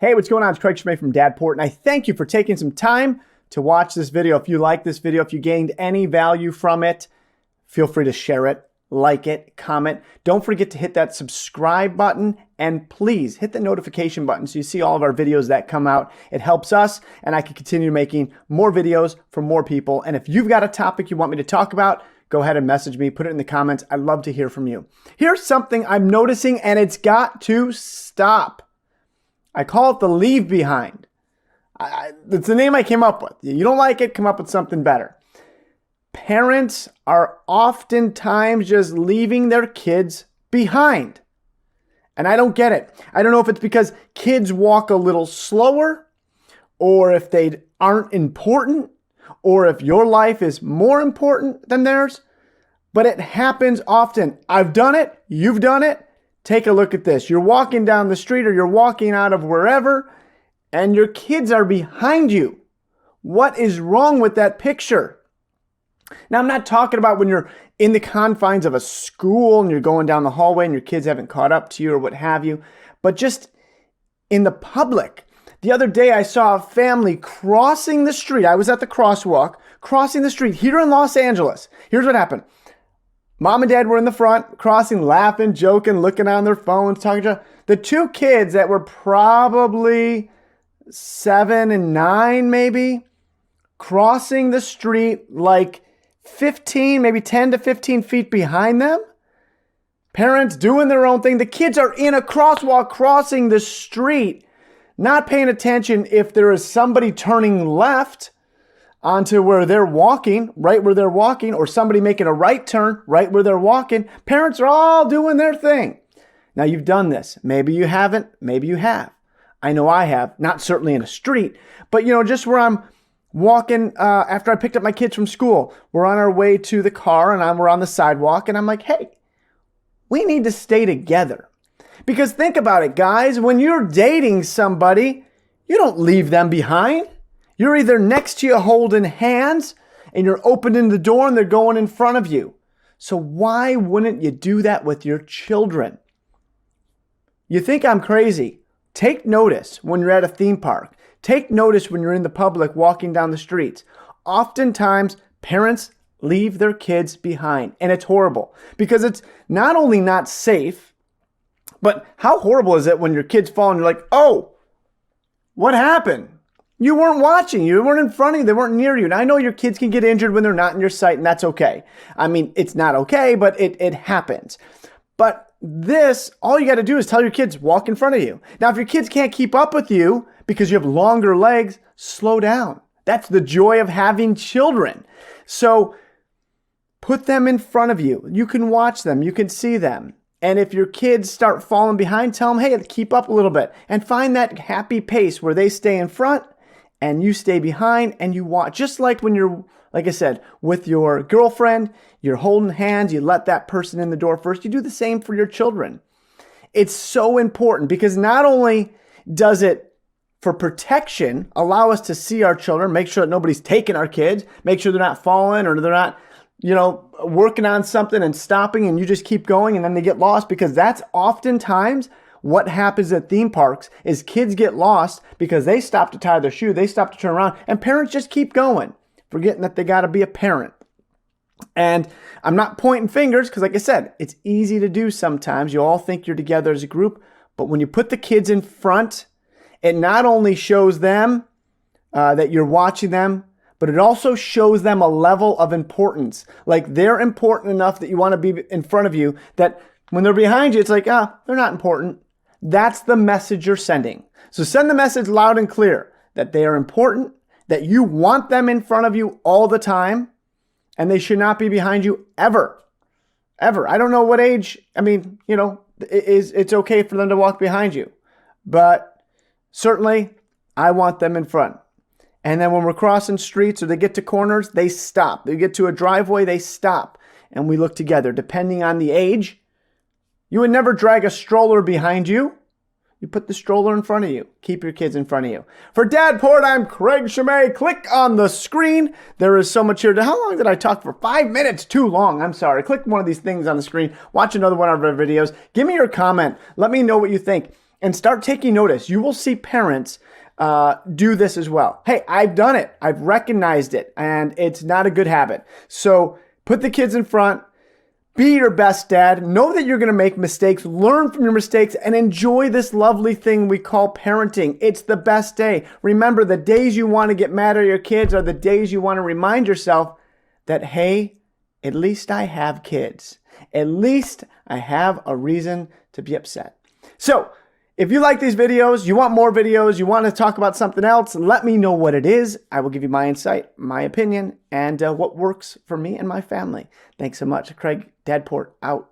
Hey, what's going on? It's Craig Scime from DadPort, and I thank you for taking some time to watch this video. If you like this video, if you gained any value from it, feel free to share it, like it, comment. Don't forget to hit that subscribe button, and please hit the notification button so you see all of our videos that come out. It helps us, and I can continue making more videos for more people. And if you've got a topic you want me to talk about, go ahead and message me, put it in the comments. I'd love to hear from you. Here's something I'm noticing, and it's got to stop. I call it the leave behind. It's the name I came up with. You don't like it, come up with something better. Parents are oftentimes just leaving their kids behind. And I don't get it. I don't know if it's because kids walk a little slower, or if they aren't important, or if your life is more important than theirs, but it happens often. I've done it. You've done it. Take a look at this. You're walking down the street or you're walking out of wherever, and your kids are behind you. What is wrong with that picture? Now, I'm not talking about when you're in the confines of a school and you're going down the hallway and your kids haven't caught up to you or what have you, but just in the public. The other day, I saw a family crossing the street. I was at the crosswalk, crossing the street here in Los Angeles. Here's what happened. Mom and dad were in the front, crossing, laughing, joking, looking on their phones, talking to the two kids that were probably 7 and 9, maybe, crossing the street like 15, maybe 10 to 15 feet behind them. Parents doing their own thing. The kids are in a crosswalk crossing the street, not paying attention if there is somebody turning left onto where they're walking, right where they're walking, or somebody making a right turn right where they're walking. Parents are all doing their thing. Now, you've done this. Maybe you haven't. Maybe you have. I know I have. Not certainly in a street, but just where I'm walking after I picked up my kids from school. We're on our way to the car, and we're on the sidewalk, and I'm like, hey, we need to stay together. Because think about it, guys. When you're dating somebody, you don't leave them behind. You're either next to you holding hands, and you're opening the door and they're going in front of you. So why wouldn't you do that with your children? You think I'm crazy? Take notice when you're at a theme park. Take notice when you're in the public walking down the streets. Oftentimes, parents leave their kids behind, and it's horrible because it's not only not safe, but how horrible is it when your kids fall and you're like, oh, what happened? You weren't watching. You weren't in front of you. They weren't near you. And I know your kids can get injured when they're not in your sight, and that's okay. I mean, it's not okay, but it happens. But this, all you got to do is tell your kids, walk in front of you. Now, if your kids can't keep up with you because you have longer legs, slow down. That's the joy of having children. So put them in front of you. You can watch them. You can see them. And if your kids start falling behind, tell them, hey, keep up a little bit. And find that happy pace where they stay in front and you stay behind and you watch. Just like when you're, like I said, with your girlfriend, you're holding hands, you let that person in the door first. You do the same for your children. It's so important because not only does it, for protection, allow us to see our children, make sure that nobody's taking our kids, make sure they're not falling or they're not, working on something and stopping and you just keep going and then they get lost, because that's oftentimes what happens at theme parks is kids get lost because they stop to tie their shoe, they stop to turn around, and parents just keep going, forgetting that they got to be a parent. And I'm not pointing fingers because, like I said, it's easy to do sometimes. You all think you're together as a group, but when you put the kids in front, it not only shows them that you're watching them, but it also shows them a level of importance. Like they're important enough that you want to be in front of you, that when they're behind you, it's like, they're not important. That's the message you're sending. So send the message loud and clear that they are important, that you want them in front of you all the time, and they should not be behind you ever. Ever. I don't know what age, it's okay for them to walk behind you. But certainly, I want them in front. And then when we're crossing streets or they get to corners, they stop. They get to a driveway, they stop. And we look together. Depending on the age, you would never drag a stroller behind you. You put the stroller in front of you. Keep your kids in front of you. For DadPort, I'm Craig Scime. Click on the screen. There is so much here. How long did I talk for? 5 minutes. Too long. I'm sorry. Click one of these things on the screen. Watch another one of our videos. Give me your comment. Let me know what you think. and start taking notice. You will see parents do this as well. Hey, I've done it. I've recognized it, and it's not a good habit. So put the kids in front. Be your best dad. Know that you're going to make mistakes. Learn from your mistakes and enjoy this lovely thing we call parenting. It's the best day. Remember, the days you want to get mad at your kids are the days you want to remind yourself that, hey, at least I have kids. At least I have a reason to be upset. So, if you like these videos, you want more videos, you want to talk about something else, let me know what it is. I will give you my insight, my opinion, and what works for me and my family. Thanks so much. Craig, DadPort, out.